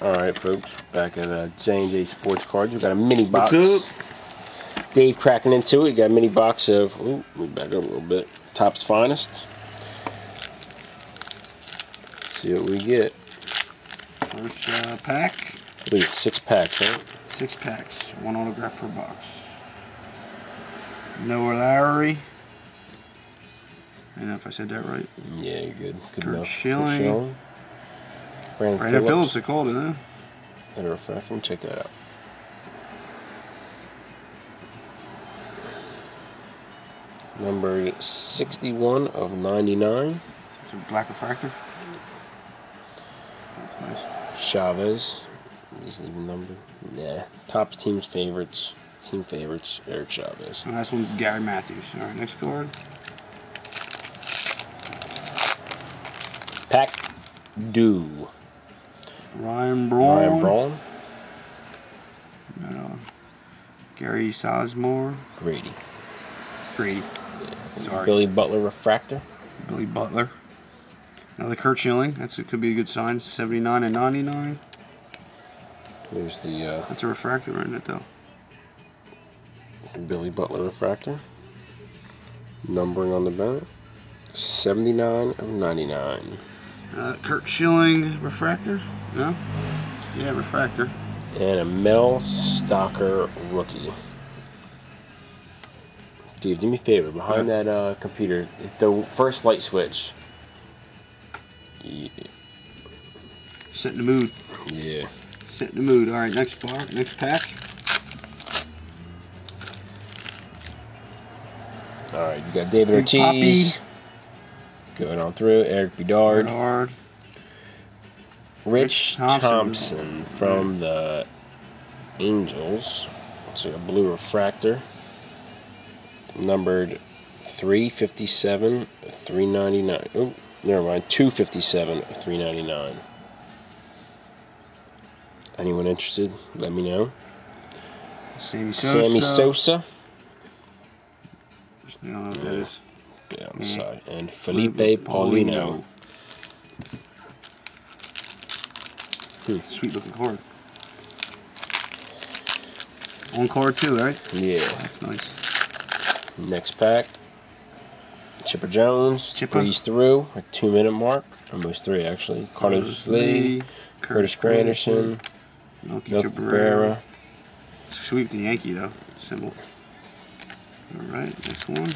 Alright folks, back at J&J Sports Cards. We got a mini box. Dave cracking into it. We got a mini box of, let me back up a little bit, Topps Finest. Let's see what we get. First pack. I believe it's 6 packs, right? 6 packs, 1 autograph per box. Noah Lowry. I don't know if I said that right. Yeah, you're good. Good Curt enough. Schilling. Brandon Phillips, they called it, huh? Better refract. Let me check that out. Number 61 of 99. It's a black refractor. That's nice. Chavez. He's even numbered. Nah. Topps team favorites, Eric Chavez. The last one's Gary Matthews. Alright, next card. Pack Due. Ryan Braun. Gary Sizemore. Grady. Yeah. Sorry. Billy Butler refractor. Billy Butler. Another Curt Schilling. It could be a good sign. 79 and 99. There's the That's a refractor, isn't it, though? Billy Butler refractor. Numbering on the back. 79 of 99. Curt Schilling refractor? No? Yeah, refractor. And a Mel Stocker rookie. Steve, do me a favor. Behind that computer, the first light switch. Yeah. Set in the mood. Yeah. Set in the mood. Alright, next pack. Alright, you got David Ortiz. Going on through. Eric Bedard. Rich Thompson from the Angels. It's like a blue refractor. Numbered 357 of 399. Oh, never mind. 257 of 399. Anyone interested? Let me know. Sammy Sosa. I don't know what that is. Yeah, on the side. And Felipe Paulino. Sweet looking card. On card too, right? Yeah. That's nice. Next pack. Chipper Jones. Breeze through. A 2-minute mark. Almost 3 actually. Carlos Lee. Curtis Granderson. Melky Cabrera. Sweep the Yankee though. Symbol. Alright, next one.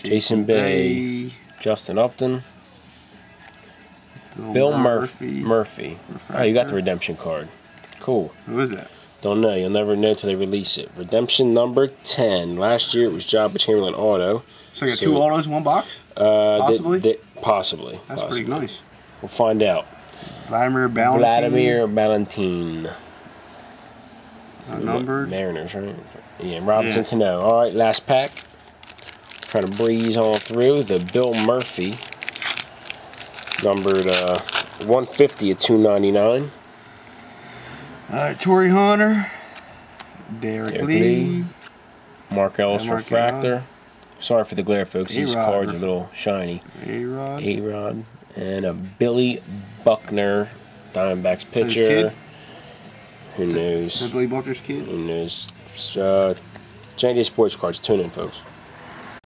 Jason Bay, Justin Upton, Bill Murphy. Oh, you got the redemption card. Cool. Who is that? Don't know. You'll never know till they release it. Redemption number 10. Last year it was Jabba Chamberlain auto. So you got 2 autos in one box? Possibly? Possibly. That's pretty nice. We'll find out. Vladimir Ballantine. Numbered? Mariners, right? Yeah, Robinson Cano. Alright, last pack. Trying to breeze on through the Bill Murphy, numbered 150 at 299. Torrey Hunter, Derek Lee, Mark Ellis refractor. Sorry for the glare, folks. These cards are a little shiny. A-Rod, and a Billy Buckner, Diamondbacks pitcher. Who knows? Billy Buckner's kid. Who knows? J&J Sports Cards. Tune in, folks.